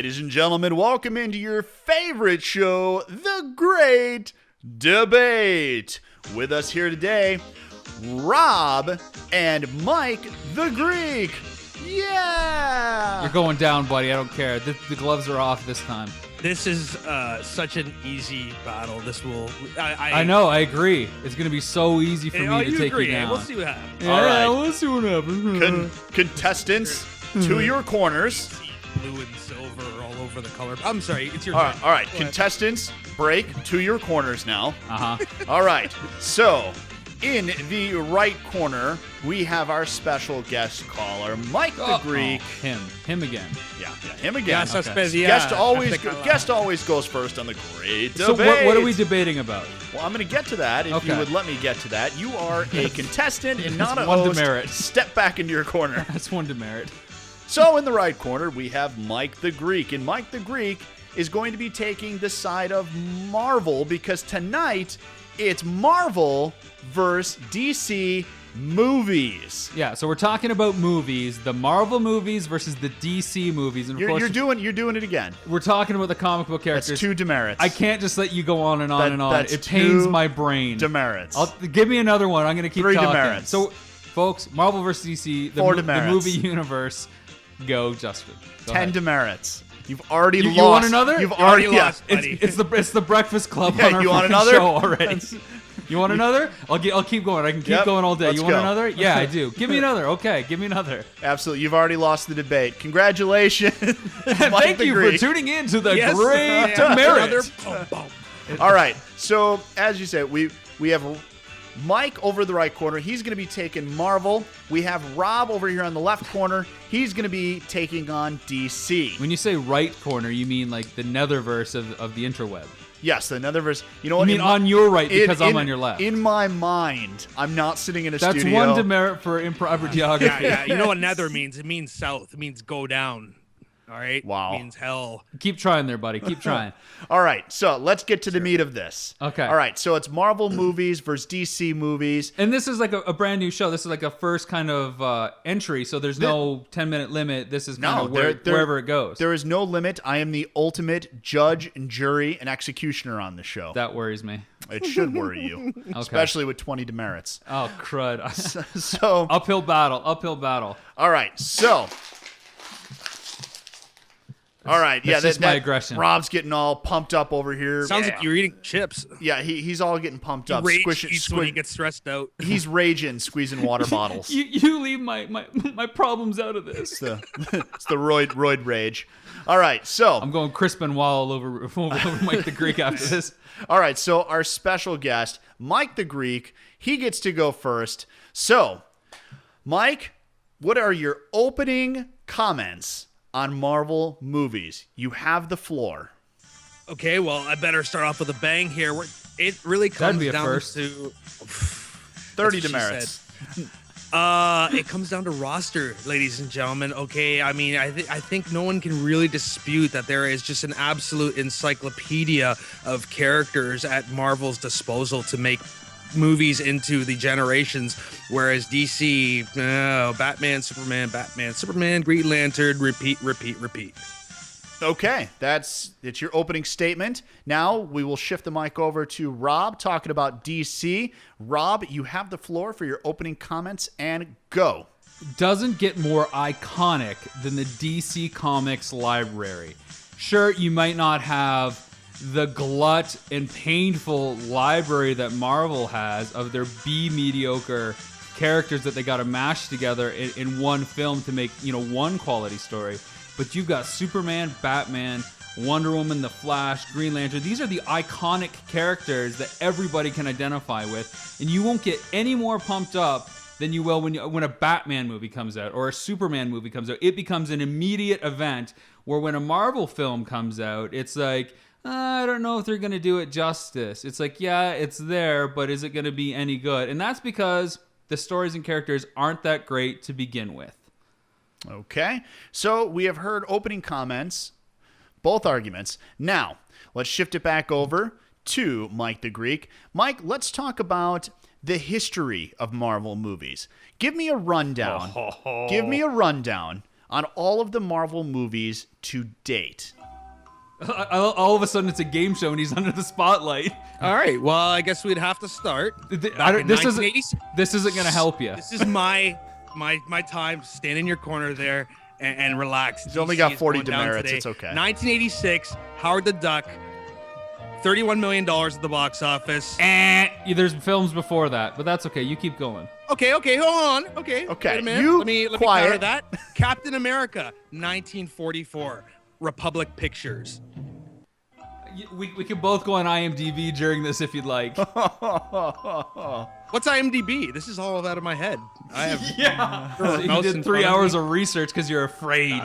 Ladies and gentlemen, welcome into your favorite show, The Great Debate. With us here today, Rob and Mike the Greek. Yeah! You're going down, buddy. I don't care. The gloves are off this time. This is such an easy battle. This will... I know. I agree. It's going to be so easy for me to take you down. We'll see what happens. Yeah, all right. We'll see what happens. Contestants, to your corners. Blue and silver all over the color. I'm sorry. It's your All turn. right. Contestants, break to your corners now. Uh-huh. All right. So, in the right corner, we have our special guest caller, Mike the Greek. Him again. Yeah, him again. Yeah, Okay. Guest always goes first on the Great Debate. So what are we debating about? Well, I'm going to get to that. If you would let me get to that. You are a contestant and not a one host. demerit. Step back into your corner. That's one demerit. So in the right corner, we have Mike the Greek. And Mike the Greek is going to be taking the side of Marvel because tonight it's Marvel versus DC movies. Yeah, so we're talking about movies, the Marvel movies versus the DC movies. And of course, You're doing it again. we're talking about the comic book characters. That's two demerits. I can't just let you go on and on and on. That's It pains two my brain. demerits. Give me another one. I'm going to keep Three talking. demerits. So, folks, Marvel versus DC, Four the demerits. movie universe. Go, Justin. Go 10 ahead. demerits. You've already lost. You want another? You've You already already lost, buddy. It's the Breakfast Club Yeah, on our you want fucking another? show already. You want another? I'll keep going. I can keep Yep, going all day. let's You want go. another? Yeah, I do. Give me another. Okay, give me another. Absolutely. You've already lost the debate. Congratulations. Thank you for tuning in to the Yes. Great Yeah. Merit. Another boom, boom. All right. So, as you said, we have Mike over the right corner. He's going to be taking Marvel. We have Rob over here on the left corner. He's going to be taking on DC. When you say right corner, you mean like the netherverse of the interweb. Yes, another verse. You know I what? mean on your right because I'm on your left. In my mind, I'm not sitting in a That's studio. one demerit for improper geography. Yeah. You know what nether means? It means south. It means go down. All right? Wow. It means hell. Keep trying there, buddy. Keep trying. All right, so let's get to the meat of this. Okay. All right, so it's Marvel movies versus DC movies. And this is like a brand new show. This is like a first kind of entry, so there's no 10-minute limit. This is kind of wherever it goes. There is no limit. I am the ultimate judge and jury and executioner on the show. That worries me. It should worry you, especially with 20 demerits. Oh, crud. So, Uphill battle. all right, so... All right, That's just my aggression. Rob's getting all pumped up over here. Sounds like you're eating chips. Yeah, he's all getting pumped up. Rage Squishing, eats when he gets stressed out. he's raging, squeezing water bottles. You leave my problems out of this. It's the roid rage. All right, so I'm going Chris Benoit over Mike the Greek after this. all right, so our special guest, Mike the Greek, he gets to go first. So, Mike, what are your opening comments on Marvel movies? You have the floor. Okay, well, I better start off with a bang here. It really That'd comes be a down first. to 30 That's what she demerits. it comes down to roster, ladies and gentlemen. Okay, I mean, I think no one can really dispute that there is just an absolute encyclopedia of characters at Marvel's disposal to make movies into the generations, whereas DC, Batman, Superman, Green Lantern, repeat. Okay, it's your opening statement. Now we will shift the mic over to Rob talking about DC. Rob, you have the floor for your opening comments and go. Doesn't get more iconic than the DC Comics library. Sure, you might not have the glut and painful library that Marvel has of their mediocre characters that they got to mash together in one film to make, one quality story. But you've got Superman, Batman, Wonder Woman, The Flash, Green Lantern. These are the iconic characters that everybody can identify with, and you won't get any more pumped up than you will when a Batman movie comes out or a Superman movie comes out. It becomes an immediate event, where when a Marvel film comes out, it's like, I don't know if they're going to do it justice. It's like, yeah, it's there, but is it going to be any good? And that's because the stories and characters aren't that great to begin with. Okay, so we have heard opening comments, both arguments. Now, let's shift it back over to Mike the Greek. Mike, let's talk about the history of Marvel movies. Give me a rundown. Give me a rundown on all of the Marvel movies to date? All of a sudden, it's a game show and he's under the spotlight. All right. Well, I guess we'd have to start. This isn't going to help you. This is my time. Stand in your corner there and relax. He's only got 40 demerits. It's okay. 1986, Howard the Duck, $31 million at the box office. There's films before that, but that's okay. You keep going. Okay, hold on. Okay. Okay, Wait a minute. you let me quiet. counter that. Captain America, 1944, Republic Pictures. We can both go on IMDb during this if you'd like. What's IMDb? This is all out of my head. I have So you did 3 hours of research because you're afraid.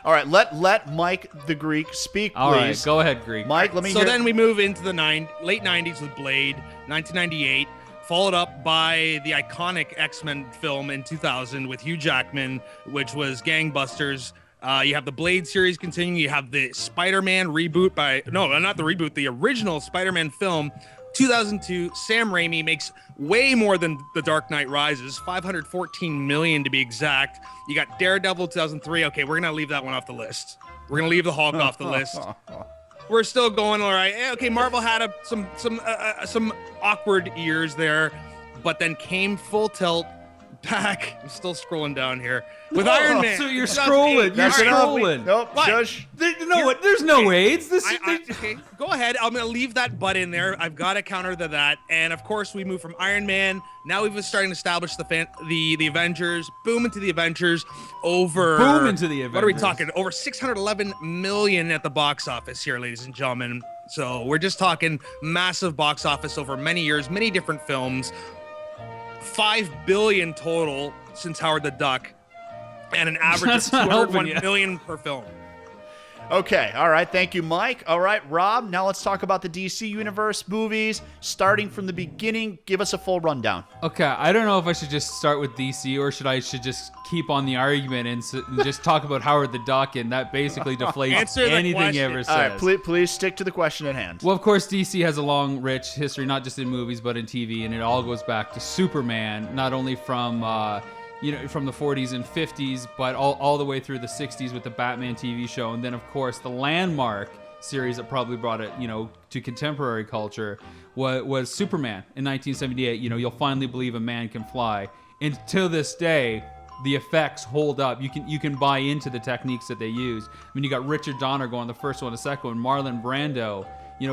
All right, let Mike the Greek speak, please. All right, go ahead, Greek. Mike, let me So hear. then we move into the late 90s with Blade, 1998, followed up by the iconic X-Men film in 2000 with Hugh Jackman, which was gangbusters. You have the Blade series continuing. You have the Spider-Man reboot the original Spider-Man film, 2002. Sam Raimi makes way more than The Dark Knight Rises, $514 million to be exact. You got Daredevil, 2003. Okay, we're gonna leave that one off the list. We're gonna leave the Hulk off the list. We're still going all right. Okay, Marvel had some awkward years there, but then came full tilt back. I'm still scrolling down here with Iron Man. So you're 2008. scrolling. You're scrolling. Nope, What? shush. There's no AIDS. Okay, go ahead. I'm gonna leave that butt in there. I've got to counter to that. And of course, we move from Iron Man. Now we've been starting to establish the Avengers. Boom into the Avengers. What are we talking? Over 611 million at the box office here, ladies and gentlemen. So we're just talking massive box office over many years, many different films. 5 billion total since Howard the Duck, and an average of 201 million per film. Okay, all right, thank you, Mike. All right, Rob, now let's talk about the DC Universe movies, starting from the beginning. Give us a full rundown. Okay, I don't know if I should just start with DC or should just keep on the argument and just talk about Howard the Duck, and that basically deflates anything you ever said. All right, please stick to the question at hand. Well, of course, DC has a long, rich history, not just in movies, but in TV, and it all goes back to Superman, not only from from the 40s and 50s, but all the way through the 60s with the Batman TV show. And then, of course, the landmark series that probably brought it, to contemporary culture was Superman in 1978. You'll finally believe a man can fly. And to this day, the effects hold up. You can buy into the techniques that they use. I mean, you got Richard Donner going the first one, the second one, Marlon Brando,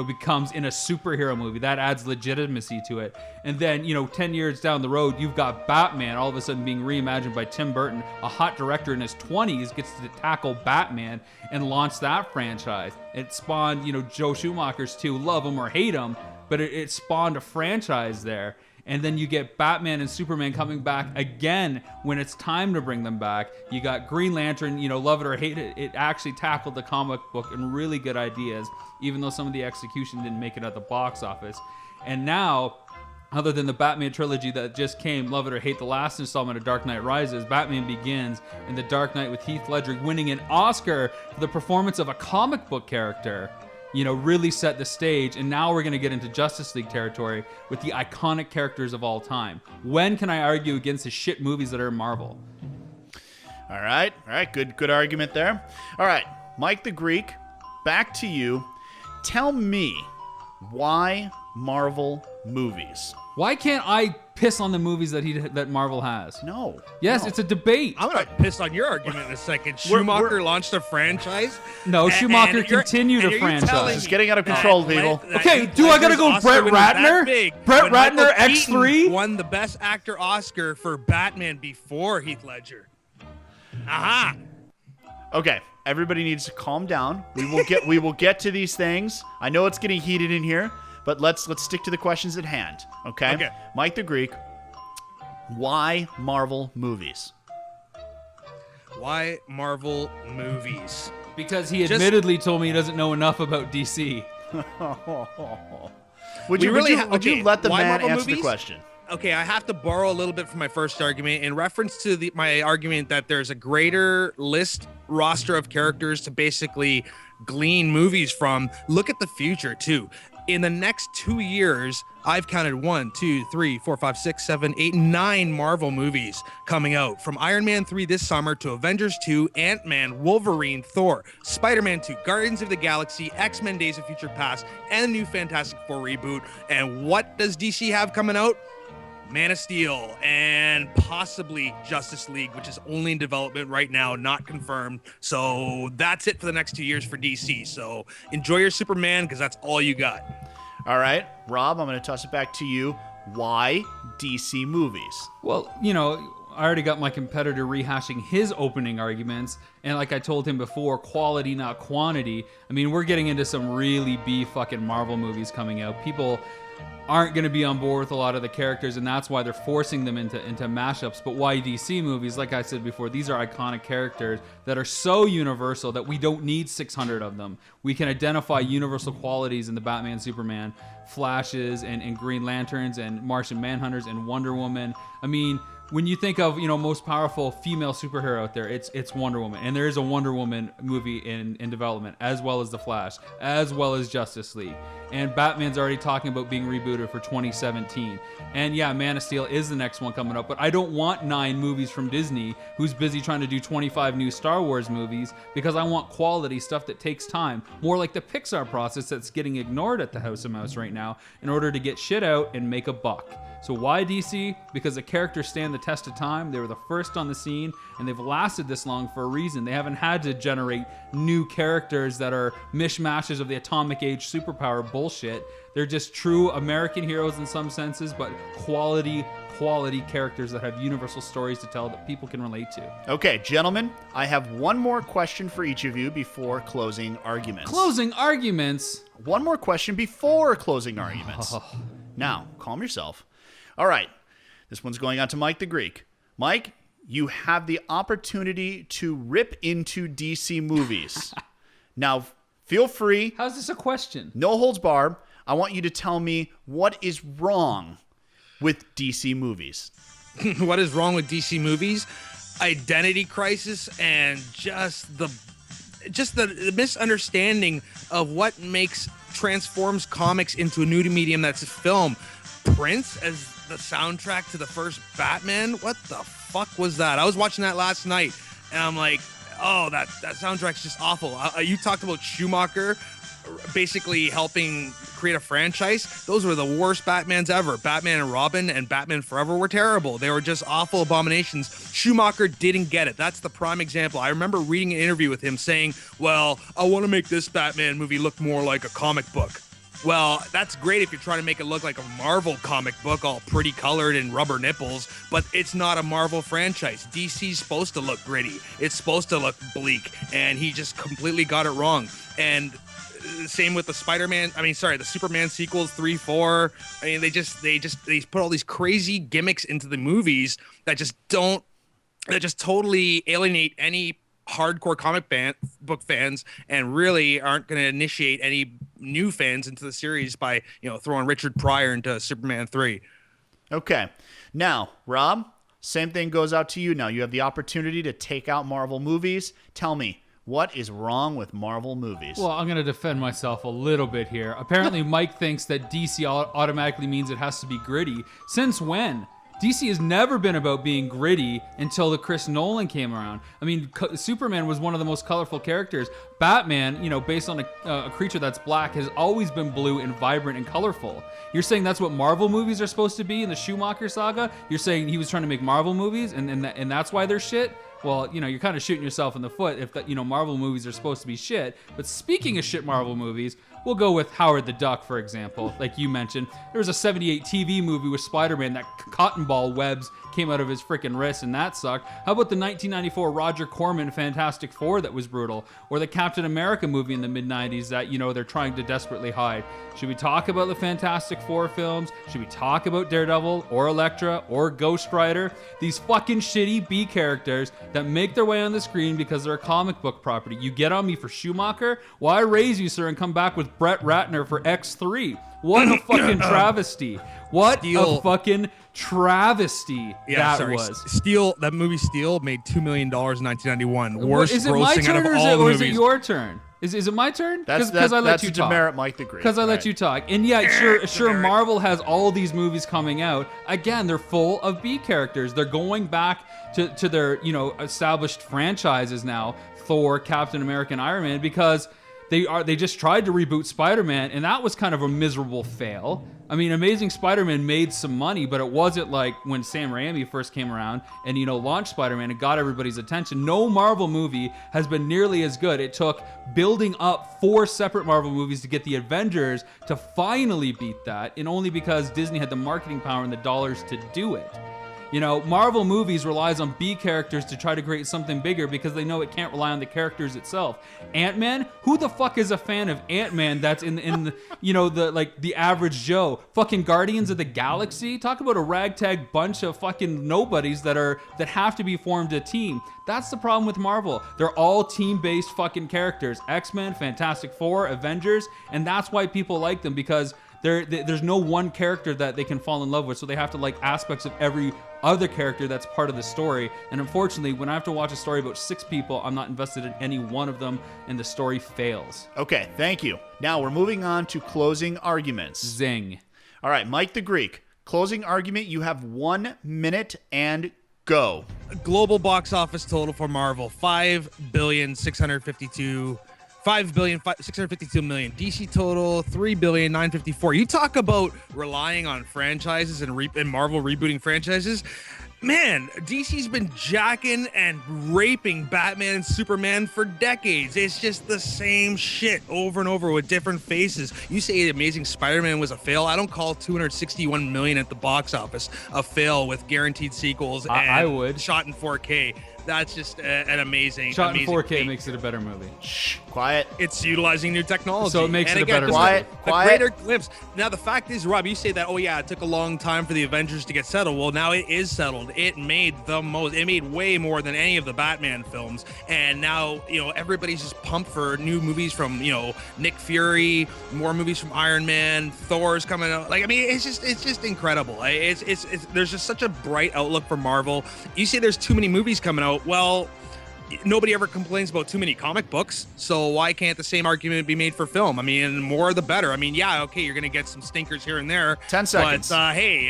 becomes in a superhero movie. That adds legitimacy to it. And then, 10 years down the road, you've got Batman all of a sudden being reimagined by Tim Burton. A hot director in his 20s gets to tackle Batman and launch that franchise. It spawned, Joe Schumacher's too, love him or hate him, but it spawned a franchise there. And then you get Batman and Superman coming back again when it's time to bring them back. You got Green Lantern, love it or hate it, it actually tackled the comic book and really good ideas, even though some of the execution didn't make it at the box office. And now, other than the Batman trilogy that just came, love it or hate the last installment of Dark Knight Rises, Batman Begins, and The Dark Knight with Heath Ledger winning an Oscar for the performance of a comic book character, really set the stage. And now we're going to get into Justice League territory with the iconic characters of all time. When can I argue against the shit movies that are Marvel? All right. Good argument there. All right, Mike the Greek, back to you. Tell me why Marvel movies? Why can't I piss on the movies that Marvel has? No. Yes, no. It's a debate. I'm gonna piss on your argument in a second. Schumacher launched a franchise. No, Schumacher continued a franchise. It's getting out of control, people. Okay, do I gotta go Brett Ratner? Brett Ratner, X3? Won the Best Actor Oscar for Batman before Heath Ledger. Aha. Okay, everybody needs to calm down. We will get to these things. I know it's getting heated in here, but let's stick to the questions at hand. Okay. Mike the Greek, why Marvel movies? Why Marvel movies? Because he admittedly told me he doesn't know enough about DC. Would you let the man answer the question? Okay, I have to borrow a little bit from my first argument in reference to my argument that there's a greater roster of characters to basically glean movies from. Look at the future too. in the next 2 years, I've counted 1, 2, 3, 4, 5, 6, 7, 8, 9 Marvel movies coming out. From Iron Man 3 this summer to Avengers 2, Ant-Man, Wolverine, Thor, Spider-Man 2, Guardians of the Galaxy, X-Men Days of Future Past, and the new Fantastic Four reboot. And what does DC have coming out? Man of Steel and possibly Justice League, which is only in development right now, not confirmed. So that's it for the next 2 years for DC. So enjoy your Superman, because that's all you got. All right, Rob, I'm going to toss it back to you. Why DC movies? Well, you know, I already got my competitor rehashing his opening arguments, and like I told him before, quality, not quantity. I mean, we're getting into some really B fucking Marvel movies coming out. People aren't going to be on board with a lot of the characters, and that's why they're forcing them into mashups. But why DC movies? Like I said before, these are iconic characters that are so universal that we don't need 600 of them. We can identify universal qualities in the Batman, Superman, Flashes, and Green Lanterns, and Martian Manhunters, and Wonder Woman. I mean, when you think of, you know, most powerful female superhero out there, it's Wonder Woman. And there is a Wonder Woman movie in development, as well as The Flash, as well as Justice League. And Batman's already talking about being rebooted for 2017. And yeah, Man of Steel is the next one coming up, but I don't want 9 movies from Disney, who's busy trying to do 25 new Star Wars movies, because I want quality stuff that takes time. More like the Pixar process that's getting ignored at the House of Mouse right now in order to get shit out and make a buck. So why DC? Because the characters stand the test of time. They were the first on the scene, and they've lasted this long for a reason. They haven't had to generate new characters that are mishmashes of the atomic age superpower bullshit. They're just true American heroes in some senses, but quality characters that have universal stories to tell that people can relate to. Okay, gentlemen, I have one more question for each of you before closing arguments. Closing arguments? One more question before closing arguments. Now, calm yourself. All right, this one's going out to Mike the Greek. Mike, you have the opportunity to rip into DC movies. Now, feel free. How's this a question? No holds barred. I want you to tell me what is wrong with DC movies. What is wrong with DC movies? Identity crisis and just the misunderstanding of what transforms comics into a new medium that's a film. Prince as the soundtrack to the first Batman? What the fuck was that? I was watching that last night, and I'm like, oh, that soundtrack's just awful. You talked about Schumacher basically helping create a franchise. Those were the worst Batmans ever. Batman and Robin and Batman Forever were terrible. They were just awful abominations. Schumacher didn't get it. That's the prime example. I remember reading an interview with him saying, well, I want to make this Batman movie look more like a comic book. Well, that's great if you're trying to make it look like a Marvel comic book, all pretty colored and rubber nipples, but it's not a Marvel franchise. DC's supposed to look gritty. It's supposed to look bleak, and he just completely got it wrong. And same with the the Superman sequels, 3, 4. I mean, they put all these crazy gimmicks into the movies that just totally alienate any hardcore comic book fans, and really aren't going to initiate any new fans into the series by, you know, throwing Richard Pryor into Superman 3. Okay. Now, Rob, same thing goes out to you now. You have the opportunity to take out Marvel movies. Tell me, what is wrong with Marvel movies? Well, I'm going to defend myself a little bit here. Apparently, Mike thinks that DC automatically means it has to be gritty. Since when? DC has never been about being gritty until the Chris Nolan came around. I mean, Superman was one of the most colorful characters. Batman, you know, based on a creature that's black, has always been blue and vibrant and colorful. You're saying that's what Marvel movies are supposed to be in the Schumacher saga? You're saying he was trying to make Marvel movies and that's why they're shit? Well, you know, you're kind of shooting yourself in the foot if that, you know, Marvel movies are supposed to be shit. But speaking of shit Marvel movies, we'll go with Howard the Duck, for example. Like you mentioned, there was a 78 TV movie with Spider-Man that cotton ball webs came out of his freaking wrist, and that sucked. How about the 1994 Roger Corman Fantastic Four that was brutal? Or the Captain America movie in the mid-90s that, you know, they're trying to desperately hide? Should we talk about the Fantastic Four films? Should we talk about Daredevil or Elektra or Ghost Rider? These fucking shitty B characters that make their way on the screen because they're a comic book property. You get on me for Schumacher? Why raise you, sir, and come back with Brett Ratner for X3? What a fucking travesty. What a fucking travesty was. Steel, that movie Steel made $2 million in 1991. Worst Is it my grossing turn out of or all the is it movies. your turn? Is it my turn? That's I let you to talk. Merit Mike the Great. Because I let you talk. And yeah, sure. Marvel has all these movies coming out. Again, they're full of B characters. They're going back to their established franchises now: Thor, Captain America, and Iron Man, because they just tried to reboot Spider-Man, and that was kind of a miserable fail. I mean, Amazing Spider-Man made some money, but it wasn't like when Sam Raimi first came around and launched Spider-Man and got everybody's attention. No Marvel movie has been nearly as good. It took building up 4 separate Marvel movies to get the Avengers to finally beat that, and only because Disney had the marketing power and the dollars to do it. Marvel movies relies on B characters to try to create something bigger because they know it can't rely on the characters itself. Ant-Man? Who the fuck is a fan of Ant-Man that's in the the average Joe? Fucking Guardians of the Galaxy? Talk about a ragtag bunch of fucking nobodies that have to be formed a team. That's the problem with Marvel. They're all team-based fucking characters. X-Men, Fantastic Four, Avengers, and that's why people like them, because there's no one character that they can fall in love with, so they have to like aspects of every other character that's part of the story. And unfortunately, when I have to watch a story about 6 people, I'm not invested in any one of them, and the story fails. Okay, thank you. Now we're moving on to closing arguments. Zing. All right, Mike the Greek. Closing argument, you have 1 minute and go. Global box office total for Marvel: $5,652 million. DC total $3,954. You talk about relying on franchises and Marvel rebooting franchises. Man, DC's been jacking and raping Batman and Superman for decades. It's just the same shit over and over with different faces. You say Amazing Spider-Man was a fail. I don't call $261 million at the box office a fail with guaranteed sequels and I would. shot in 4K. That's just an amazing Shot in 4K feat. makes it a better movie. Shh, quiet. It's utilizing new technology. So it makes and it a better just movie. a Quiet. greater glimpse. Now, the fact is, Rob, you say that, oh, yeah, it took a long time for the Avengers to get settled. Well, now it is settled. It made way more than any of the Batman films. And now, everybody's just pumped for new movies from, Nick Fury, more movies from Iron Man, Thor's coming out. It's just incredible. There's just such a bright outlook for Marvel. You say there's too many movies coming out. Well, nobody ever complains about too many comic books, so why can't the same argument be made for film? I mean, more the better. I mean, yeah, okay, you're going to get some stinkers here and there. 10 seconds. But, hey,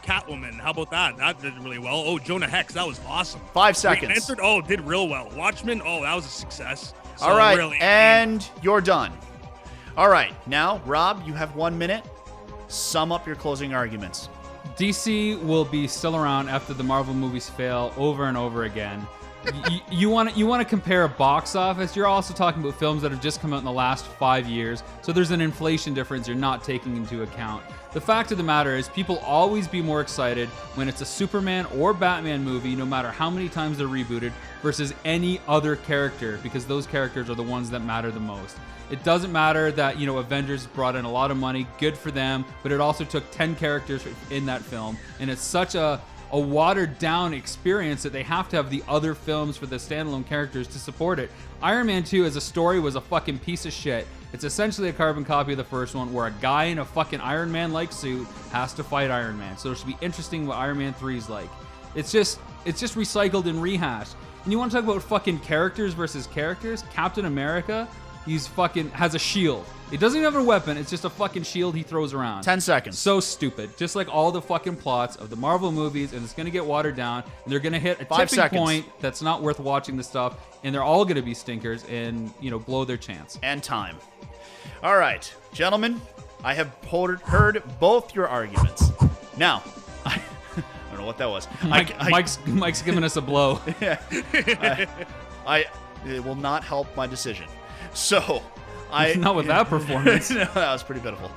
Catwoman, how about that? That did really well. Oh, Jonah Hex, that was awesome. 5 seconds. Answered, did real well. Watchmen, that was a success. So, All right, really, and you're done. All right, now, Rob, you have 1 minute. Sum up your closing arguments. DC will be still around after the Marvel movies fail over and over again. You want to compare a box office? You're also talking about films that have just come out in the last 5 years, so there's an inflation difference you're not taking into account. The fact of the matter is, people always be more excited when it's a Superman or Batman movie, no matter how many times they're rebooted, versus any other character, because those characters are the ones that matter the most. It doesn't matter that, Avengers brought in a lot of money, good for them, but it also took 10 characters in that film, and it's such a watered down experience that they have to have the other films for the standalone characters to support it. Iron Man 2 as a story was a fucking piece of shit. It's essentially a carbon copy of the first one, where a guy in a fucking Iron Man-like suit has to fight Iron Man. So it should be interesting what Iron Man 3 is like. It's just recycled and rehashed. And you want to talk about fucking characters versus characters? Captain America, has a shield. It doesn't even have a weapon. It's just a fucking shield he throws around. 10 seconds. So stupid. Just like all the fucking plots of the Marvel movies, and it's going to get watered down, and they're going to hit a 5 tipping seconds. point that's not worth watching the stuff, and they're all going to be stinkers and, blow their chance. And time. All right, gentlemen, I have heard both your arguments. Now, I don't know what that was. Mike's giving us a blow. It will not help my decision. So, Not with that performance. No, that was pretty pitiful.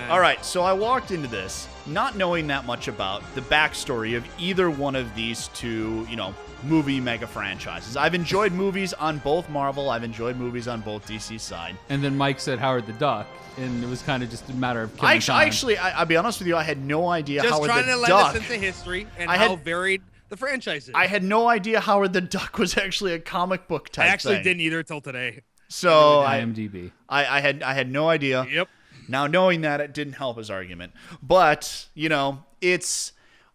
All right, so I walked into this not knowing that much about the backstory of either one of these two, movie mega franchises. I've enjoyed movies on both Marvel. I've enjoyed movies on both DC side. And then Mike said Howard the Duck, and it was kind of just a matter of killing time. I'll be honest with you, I had no idea just Howard trying the to let Duck. us into history and how varied the franchise is. I had no idea Howard the Duck was actually a comic book type I actually thing. didn't either till today. So IMDb. I had no idea. Yep. Now knowing that, it didn't help his argument. But,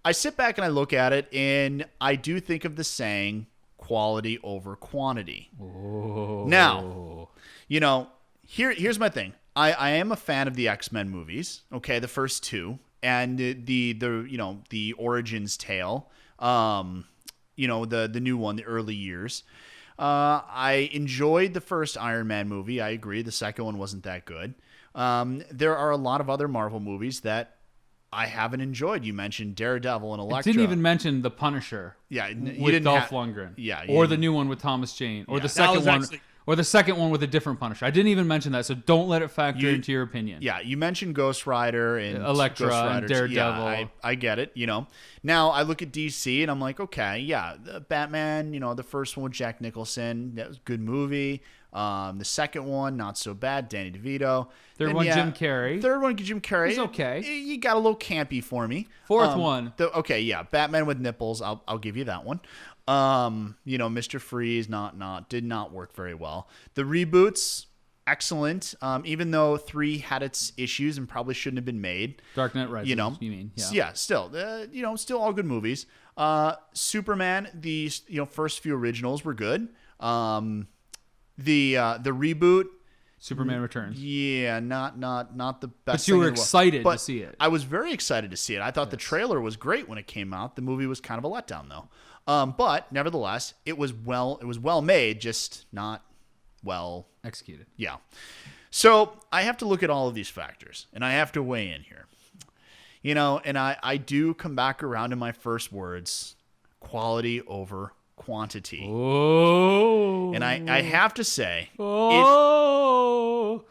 I sit back and I look at it, and I do think of the saying, quality over quantity. Oh. Now, You know, here's my thing. I am a fan of the X-Men movies. Okay, the first two, and the Origins tale. The new one, the early years. I enjoyed the first Iron Man movie. I agree. The second one wasn't that good. There are a lot of other Marvel movies that I haven't enjoyed. You mentioned Daredevil and Elektra. I didn't even mention The Punisher. Yeah, with Dolph Lundgren. Yeah, or the new one with Thomas Jane, or the second one. Or the second one with a different Punisher. I didn't even mention that, so don't let it factor into your opinion. Yeah, you mentioned Ghost Rider and Elektra and Daredevil. Yeah, I get it, Now, I look at DC and I'm like, okay, yeah, the Batman, the first one with Jack Nicholson, that was a good movie. The second one, not so bad, Danny DeVito. Third one, Jim Carrey. It's okay. You got a little campy for me. Fourth one. Batman with nipples, I'll give you that one. Mr. Freeze did not work very well. The reboots, excellent. Even though 3 had its issues and probably shouldn't have been made. Dark Knight Rises, you mean? Yeah. Still all good movies. Superman, the first few originals were good. The reboot, Superman Returns. Yeah, not the best. But you were excited to see it. I was very excited to see it. I thought the trailer was great when it came out. The movie was kind of a letdown though. But nevertheless, it was well made, just not well executed. Yeah. So I have to look at all of these factors, and I have to weigh in here. And I do come back around to my first words: quality over quantity. Oh. And I have to say, what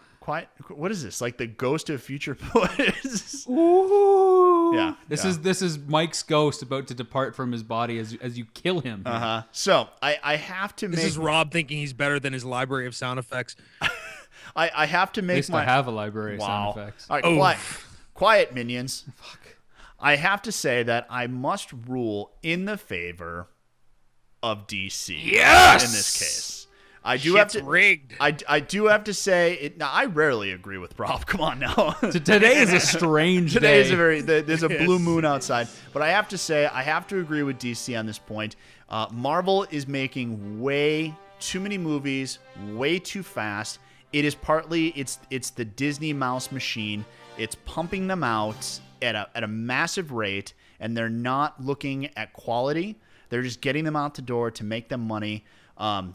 is this? Like the ghost of future poets? Ooh. Yeah. This is Mike's ghost about to depart from his body as you kill him. So I have to make. This is Rob thinking he's better than his library of sound effects. I have to make. At least I have a library of sound effects. All right, quiet, minions. Fuck. I have to say that I must rule in the favor of DC. Yes! In this case. I do have to rigged. I do have to say it. Now I rarely agree with Rob. Come on now. Today is a strange Today day. is there's a blue moon outside. But I have to say I have to agree with DC on this point. Marvel is making way too many movies, way too fast. It is partly it's the Disney mouse machine. It's pumping them out at a massive rate, and they're not looking at quality. They're just getting them out the door to make them money.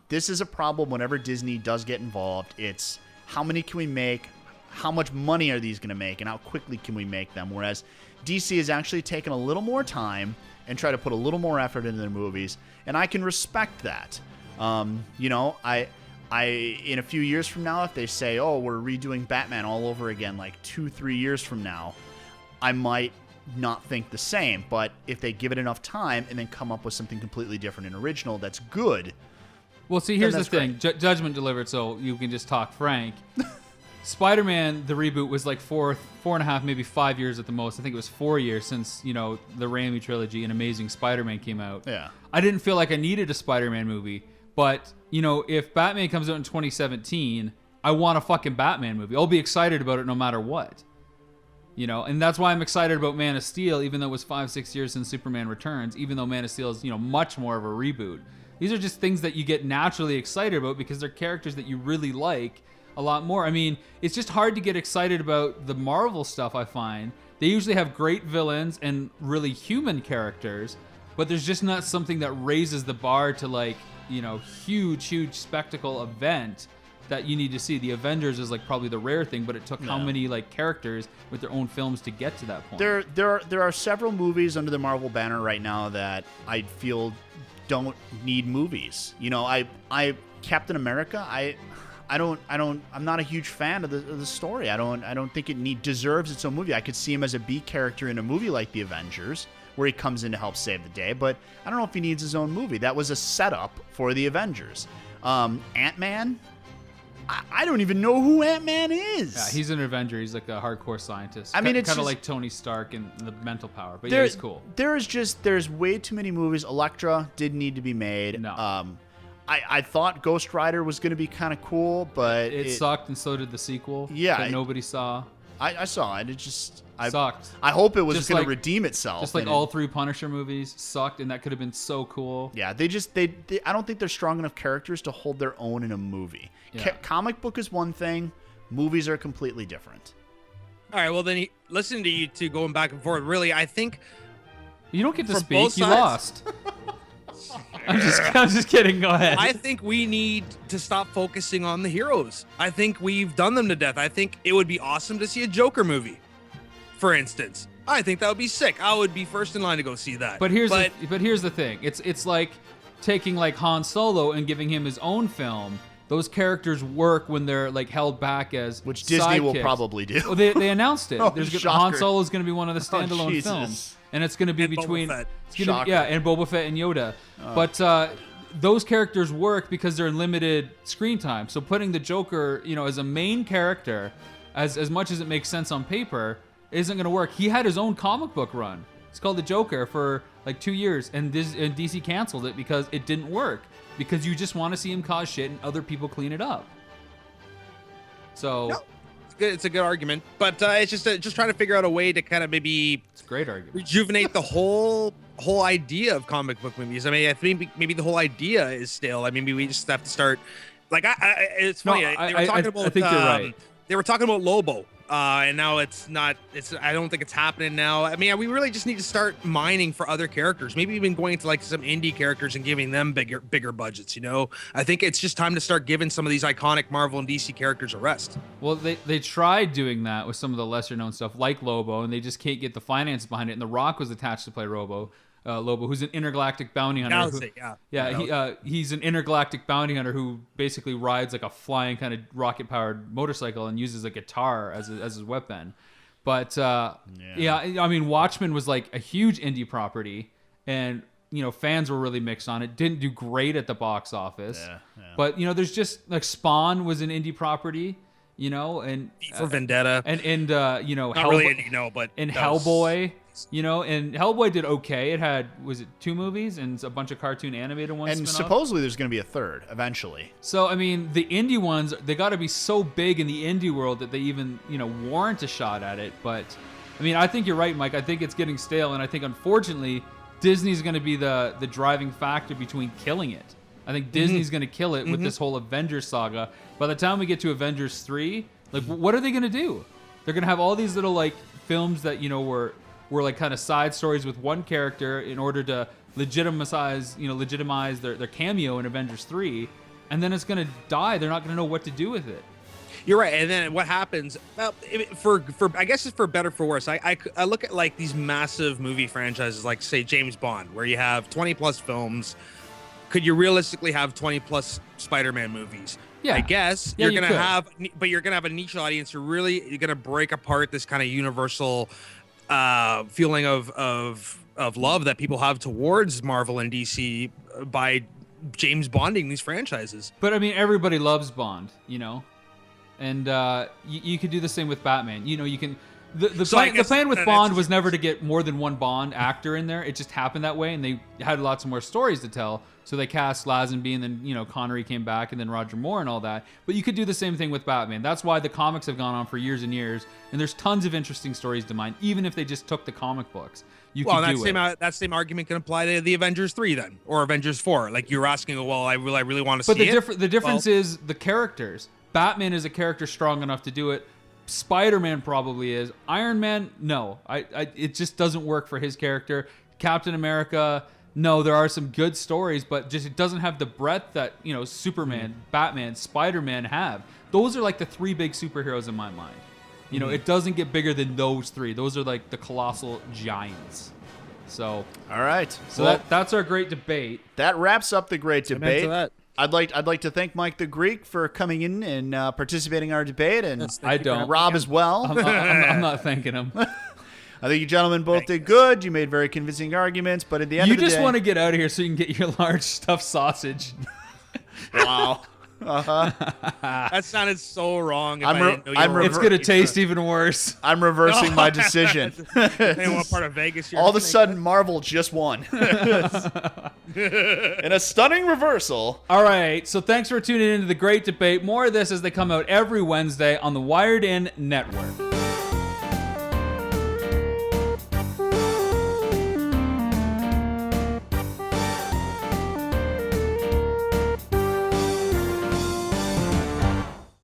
This is a problem whenever Disney does get involved. It's how many can we make? How much money are these going to make? And how quickly can we make them? Whereas DC has actually taken a little more time and try to put a little more effort into their movies. And I can respect that. I in a few years from now, if they say, oh, we're redoing Batman all over again, like 2-3 years from now, I might not think the same. But if they give it enough time and then come up with something completely different and original that's good. Well, see, here's the thing. Judgment delivered, so you can just talk frank. Spider-Man, the reboot, was like 4.5, maybe 5 years at the most. I think it was 4 years since, the Raimi trilogy and Amazing Spider-Man came out. Yeah. I didn't feel like I needed a Spider-Man movie. But, if Batman comes out in 2017, I want a fucking Batman movie. I'll be excited about it no matter what. And that's why I'm excited about Man of Steel, even though it was 5-6 years since Superman Returns, even though Man of Steel is, much more of a reboot. These are just things that you get naturally excited about because they're characters that you really like a lot more. I mean, it's just hard to get excited about the Marvel stuff, I find. They usually have great villains and really human characters, but there's just not something that raises the bar to huge spectacle event that you need to see. The Avengers is probably the rare thing, but it took how many characters with their own films to get to that point? There are several movies under the Marvel banner right now that I feel don't need movies. I Captain America, I'm not a huge fan of the story. I don't think it deserves its own movie. I could see him as a B character in a movie like The Avengers, where he comes in to help save the day, but I don't know if he needs his own movie. That was a setup for the Avengers. Ant-Man, I don't even know who Ant-Man is. Yeah, he's an Avenger. He's like a hardcore scientist. I mean, it's kind of just, like Tony Stark and the mental power, but yeah, he's cool. There's way too many movies. Elektra didn't need to be made. No. I thought Ghost Rider was going to be kind of cool, but it sucked, and so did the sequel. Yeah, that nobody saw. I saw it. It just Sucked. I hope it was Just going to like- redeem itself. Just like and all 3 Punisher movies sucked, and that could have been so cool. Yeah, they I don't think they're strong enough characters to hold their own in a movie. Yeah. Comic book is one thing, movies are completely different. All right, well then, listen to you two going back and forth. Really, I think You don't get to From speak. both You sides? lost. I'm just kidding. Go ahead. I think we need to stop focusing on the heroes. I think we've done them to death. I think it would be awesome to see a Joker movie, for instance. I think that would be sick. I would be first in line to go see that. But here's the thing. It's like taking like Han Solo and giving him his own film. Those characters work when they're like held back as Which Disney will sidekicks. probably do. Well, they announced it. Oh, Han shocker. Solo is going to be one of the standalone Jesus. films, and it's going to be And Boba between Fett. it's gonna be- Shocker. yeah, and Boba Fett and Yoda. But those characters work because they're in limited screen time. So putting the Joker, as a main character, as much as it makes sense on paper, isn't going to work. He had his own comic book run. It's called The Joker for like 2 years, and DC canceled it because it didn't work. Because you just want to see him cause shit and other people clean it up. So No, it's a good argument, but it's just trying to figure out a way to kind of maybe it's a great argument. rejuvenate the whole idea of comic book movies. I mean, I think maybe the whole idea is stale. I mean, maybe we just have to start. Like, it's funny. No, they were talking about. I think you're right. They were talking about Lobo, and now it's not. I don't think it's happening now. I mean, we really just need to start mining for other characters. Maybe even going to like some indie characters and giving them bigger budgets. I think it's just time to start giving some of these iconic Marvel and DC characters a rest. Well, they tried doing that with some of the lesser known stuff like Lobo, and they just can't get the finances behind it. And The Rock was attached to play Lobo, who's an intergalactic bounty hunter. He's an intergalactic bounty hunter who basically rides like a flying kind of rocket powered motorcycle and uses a guitar as his weapon. But I mean, Watchmen was like a huge indie property, and fans were really mixed on it. Didn't do great at the box office. Yeah. But there's just like Spawn was an indie property, and For Vendetta. and Not really indie, but and that was- Hellboy, and Hellboy did okay. It had, was it 2 movies and a bunch of cartoon animated ones? And spin-off? supposedly there's going to be a third eventually. So I mean, the indie ones, they got to be so big in the indie world that they even warrant a shot at it. But I mean, I think you're right, Mike. I think it's getting stale, and I think unfortunately Disney's going to be the driving factor between killing it. I think Disney's going to kill it with this whole Avengers saga. By the time we get to Avengers 3, like what are they going to do? They're going to have all these little like films that were like kind of side stories with one character in order to legitimize their cameo in Avengers 3, and then it's going to die. They're not going to know what to do with it. You're right. And then what happens? Well, for I guess it's for better or for worse. I look at like these massive movie franchises, like say James Bond, where you have 20 plus films. Could you realistically have 20 plus Spider-Man movies? Yeah. I guess Yeah, you're you gonna could. you're gonna have a niche audience. You're gonna break apart this kind of universal feeling of love that people have towards Marvel and DC by James Bonding these franchises. But I mean, everybody loves Bond, and you could do the same with Batman. You can. The plan with Bond was never to get more than one Bond actor in there. It just happened that way, and they had lots more stories to tell. So they cast Lazenby, and then Connery came back, and then Roger Moore and all that. But you could do the same thing with Batman. That's why the comics have gone on for years and years, and there's tons of interesting stories to mine, even if they just took the comic books. That same argument can apply to the Avengers 3 then, or Avengers 4. Like you're asking, well, I really want to see it. But the difference is the characters. Batman is a character strong enough to do it. Spider-Man probably is. Iron Man, no. It just doesn't work for his character. Captain America, no. There are some good stories, but just it doesn't have the breadth that Superman, Batman, Spider-Man have. Those are like the 3 big superheroes in my mind. It doesn't get bigger than those 3. Those are like the colossal giants. So All right. So that's our great debate. That wraps up the great debate. to that. I'd like to thank Mike the Greek for coming in and participating in our debate, and I don't. Rob as well. I'm not thanking him. I think you gentlemen both did good. You made very convincing arguments, but at the end You of the day, just want to get out of here so you can get your large stuffed sausage. wow. That sounded so wrong. If I'm I re- didn't know you I'm were re- It's gonna taste even worse. I'm reversing my decision. Hey, what part of Vegas you're All of a thinking? sudden, Marvel just won. In a stunning reversal. All right, so thanks for tuning into the Great Debate. More of this as they come out every Wednesday on the Wired In Network.